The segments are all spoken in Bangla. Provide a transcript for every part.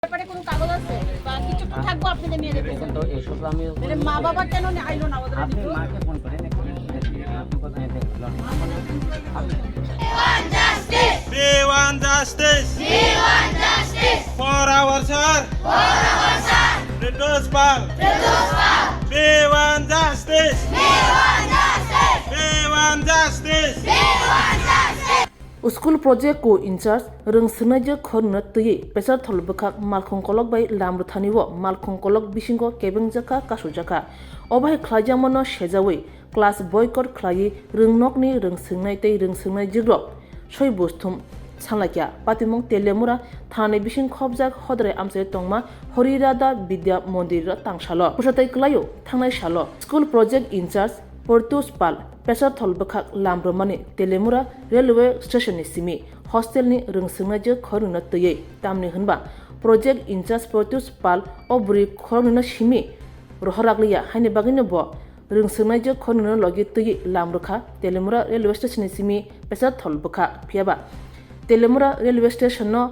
ব্যাপারে কোনো কাগজ আছে বা কিছু তো থাকবো আপনাদের মেয়েদের এখন তো এইসব আমি মানে মা বাবা কেন আইলো না ওদের আপনি মাকে ফোন করেন আপনি কোথায় দেখলেন We want justice. We want justice. For our sir. For our sir. Reduce Pal. Reduce Pal. We want justice. We want justice. We want justice. We want justice. School project ko incharge rung sinaje khorna tuyi pesar tholbakha malkhong kolok bai lamru thaniwo malkhong kolok bisingo kebeng jaka kasu jaka obai khlajamono shejawi class boycott khlai rungnokni rung singnai tei rung singnai jigrok soi busthum sanglakya patimong telemura thane bising khobjak hodre amse tongma horirada vidya mondir tangsalo pusatai klayo thangnai salo school project incharge Portus Pal pesar tholbakha lambromani telemura railway station ni simi hostel ni rungsingnaje khoruna tuye tamni hunba project incharge Portus Pal obri khoruna simi roharagliya haine bagino bo rungsingnaje khoruna logi tuye lamrokha telemura railway station ni simi pesar tholbakha phiaba telemura railway station no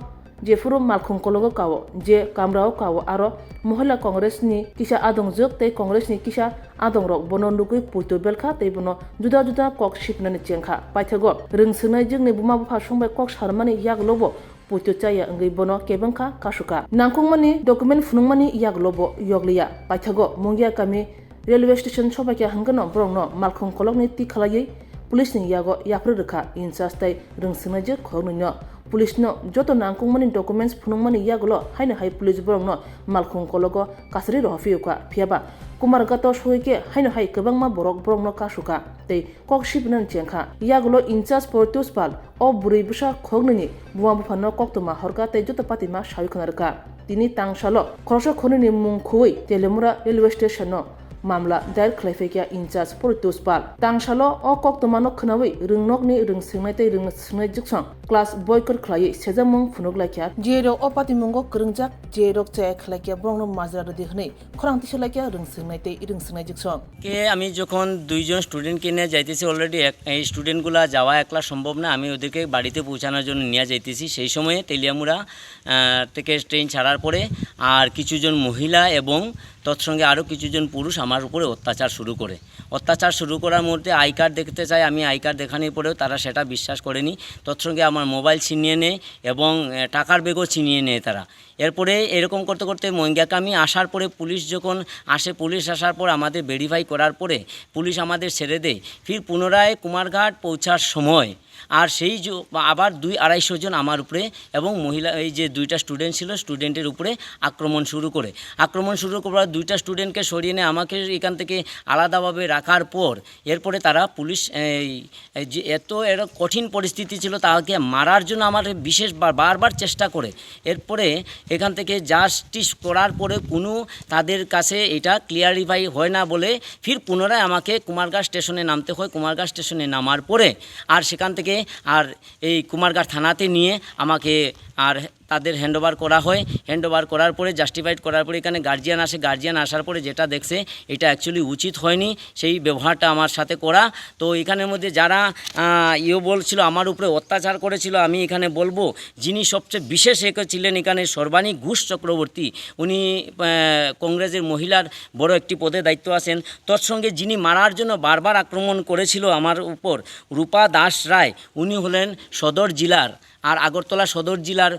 jefuru malkhung kologo kawo je kamrao kawo aro mohila congress ni kisa adong jok tei congress ni kisa adong rok bono nugui puito belkha tei bono juda juda kok shipnani chengkha paithago rungsnai jingni buma bupha songbai kok sarmani yaglobo puito chaya ngai bono kebangkha kasuka nangkungmani document funungmani yaglobo yogliya paithago mungya kami railway station sobakya hangano brongno malkhung kolokni ti khalayei police ni yago yapru rekha incharge tai rungsnai je khornuno police no joto nangkungmani documents phunungmani yaglo haina hai police borongno malkhung kologo kasri rohfiuka phiaba kumargato soike haina hai kabangma borok borongno kasuka tei kokshipnan chengkha yaglo incharge Portus Pal o buri busa khognini buwa bufano koktoma horka tei joto patima shayukhnarka tini tangsalo khorso khonini mung khui telemura railway station no mamla dair khlaifekya incharge Portus Pal tangsalo o koktomano khnawi rungnokni rungsingnai tei rungsingnai jiksang class boycott khlai sejamung phunuglakya jero o patimungo kringjak jerok chai khlakya brongno majra de hnei khorang tisalakya rungsingnai tei rungsingnai jiksang কে আমি যখন দুইজন স্টুডেন্টকে নিয়ে যাইতেছি অলরেডি এই স্টুডেন্টগুলো যাওয়া একলা সম্ভব না আমি ওদেরকে বাড়িতে পৌঁছানোর জন্য নিয়ে যাইতেছি সেই সময়ে তেলিয়ামুড়া থেকে ট্রেন ছাড়ার পরে আর কিছুজন মহিলা এবং তৎসঙ্গে আরও কিছুজন পুরুষ আমার উপরে অত্যাচার শুরু করার মধ্যে আই কার্ড দেখতে চাই আমি আই কার্ড দেখানোর পরেও তারা সেটা বিশ্বাস করেনি তৎসঙ্গে আমার মোবাইল ছিনিয়ে নেয় এবং টাকার ব্যাগও ছিনিয়ে নেয় তারা এরপরে এরকম করতে করতে মঙ্গিয়াকামি আসার পরে পুলিশ যখন আসে পুলিশ আসার পর আমাদের ভেরিফাই করার পরে পুলিশ আমাদের ছেড়ে দেয় ফির পুনরায় কুমারঘাট পৌঁছার সময় আর সেই আবার 200-250 জন আমার উপরে এবং মহিলা এই যে দুইটা স্টুডেন্ট ছিল স্টুডেন্টের উপরে আক্রমণ শুরু করার দুইটা স্টুডেন্টকে সরিয়ে নিয়ে আমাকে এখান থেকে আলাদাভাবে রাখার পর এরপরে তারা পুলিশ যে এত কঠিন পরিস্থিতি ছিল তাকে মারার জন্য আমার বারবার চেষ্টা করে এরপরে এখান থেকে জাস্টিস করার পরে কোনো তাদের কাছে এটা ক্লিয়ারিফাই হয় না বলে ফির পুনরায় আমাকে কুমারঘাট স্টেশনে নামতে হয় কুমারঘাট স্টেশনে নামার পরে আর সেখান থেকে আর এই কুমারঘাট থানাতে নিয়ে আমাকে আর তাদের হ্যান্ডওভার করা হয় হ্যান্ডওভার করার পরে জাস্টিফাইড করার পরে এখানে গার্জিয়ান আসার পরে যেটা দেখছে এটা অ্যাকচুয়ালি উচিত হয়নি সেই ব্যবহারটা আমার সাথে করা তো এখানের মধ্যে যারা বলছিল আমার উপরে অত্যাচার করেছিল আমি এখানে বলবো যিনি সবচেয়ে বিশেষ ছিলেন এখানে সর্বাণী ঘোষ চক্রবর্তী উনি কংগ্রেসের মহিলার বড় একটি পদে দায়িত্ব আছেন তৎসঙ্গে যিনি মারার জন্য বারবার আক্রমণ করেছিল আমার উপর রূপা দাস রায় উনি হলেন সদর জেলার আর আগরতলা সদর জেলার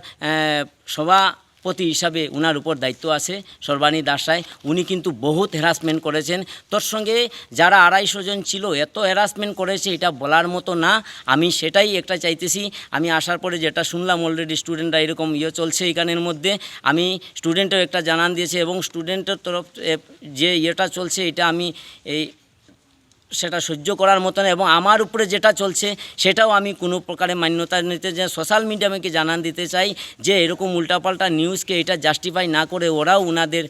সভাপতি হিসাবে উনার উপর দায়িত্ব আছে সর্বাণী দাস রায় উনি কিন্তু বহুত হ্যারাসমেন্ট করেছেন তোর সঙ্গে যারা 250 জন ছিল এত হ্যারাসমেন্ট করেছে এটা বলার মতো না আমি সেটাই একটা চাইতেছি আমি আসার পরে যেটা শুনলাম অলরেডি স্টুডেন্টরা এরকম চলছে এখানের মধ্যে আমি স্টুডেন্টের একটা জানান দিয়েছে এবং স্টুডেন্টের তরফ যে চলছে এটা আমি এই সেটা সহ্য করার মতো না এবং আমার উপরে যেটা চলছে সেটাও আমি কোনো প্রকারে মান্যতা নিতে চাই সোশ্যাল মিডিয়াকে জানান দিতে চাই যে এরকম উল্টাপাল্টা নিউজকে এটা জাস্টিফাই না করে ওরাও ওনাদের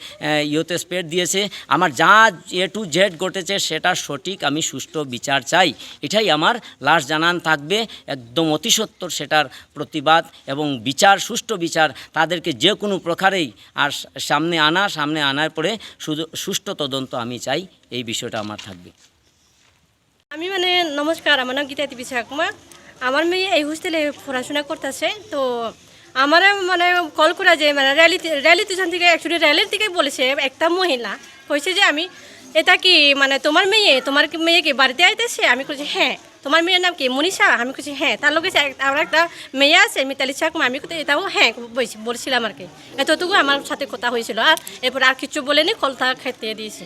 স্প্রেড দিয়েছে আমার যা A to Z ঘটেছে সেটা সঠিক আমি সুষ্ঠু বিচার চাই এটাই আমার লাস্ট জানান থাকবে একদম অতি সত্বর সেটার প্রতিবাদ এবং সুষ্ঠু বিচার তাদেরকে যে কোনো প্রকারেই আর সামনে আনার পরে সুষ্ঠু তদন্ত আমি চাই এই বিষয়টা আমার থাকবে আমি নমস্কার আমার নাম গীতা বিশাখমা আমার মেয়ে এই হোস্টেলে পড়াশোনা করতেছে তো আমার মানে কল করা যে মানে র্যালি স্টেশন থেকে অ্যাকচুয়ালি র্যালির থেকে বলেছে একটা মহিলা কইছে যে আমি এটা কি মানে তোমার মেয়ে কি বাড়িতে আইতেছে আমি কইছি হ্যাঁ তোমার মেয়ের নাম কি মনীষা আমি কইছি হ্যাঁ তার লোক আমার একটা মেয়ে আছে মিতালি চাকমা আমি এটাও হ্যাঁ বলছিলাম আর কি এতটুকু আমার সাথে কথা হয়েছিল আর এরপর আর কিছু বলেনি কলটা খেতে দিয়েছি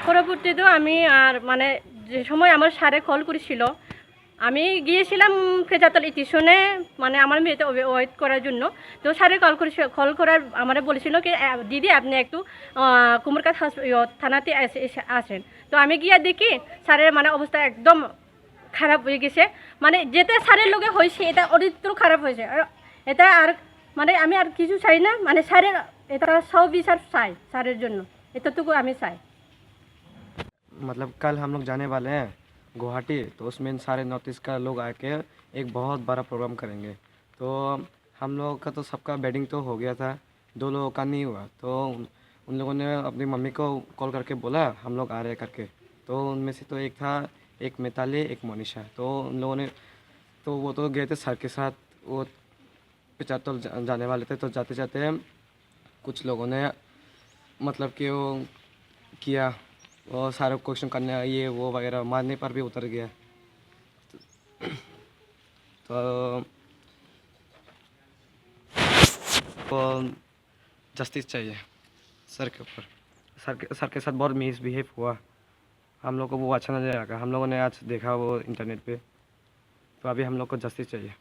পরবর্তীতেও আমি আর মানে যে সময় আমার স্যারে কল করেছিল আমি গিয়েছিলাম ফেজাতল স্টেশনে মানে আমার মেয়েতে ওয়েট করার জন্য তো স্যারে কল করার আমার বলেছিল কি দিদি আপনি একটু কুমারঘাট থানাতে আসেন তো আমি গিয়ে দেখি স্যারের মানে অবস্থা একদম খারাপ হয়ে গেছে মানে যেটা স্যারের লোকে হয়েছে এটা অরিত্র খারাপ হয়েছে এটা আর মানে আমি আর কিছু চাই না মানে স্যারের এটা সবিচার চাই স্যারের জন্য এতটুকু আমি চাই मतलब कल हम लोग जाने वाले हैं गुवाहाटी तो उसमें सारे नॉर्थ ईस्ट का लोग आके एक बहुत बड़ा प्रोग्राम करेंगे तो हम लोग का तो सबका बेडिंग तो हो गया था 2 लोगों का नहीं हुआ तो उन लोगों ने अपनी मम्मी को कॉल करके बोला हम लोग आ रहे हैं करके तो उनमें से तो एक था एक मिताली एक मोनिशा तो उन लोगों ने तो वो तो गए थे सर के साथ वो पिचातल जाने वाले थे तो जाते जाते कुछ लोगों ने मतलब कि वो किया वो सारे क्वेश्चन करने ये वो वगैरह मारने पर भी उतर गया तो जस्टिस चाहिए सर के ऊपर सर के साथ बहुत मिसबिहेव हुआ हम लोग को वो अच्छा नहीं लगा हम लोगों ने आज देखा वो इंटरनेट पे तो अभी हम लोग को जस्टिस चाहिए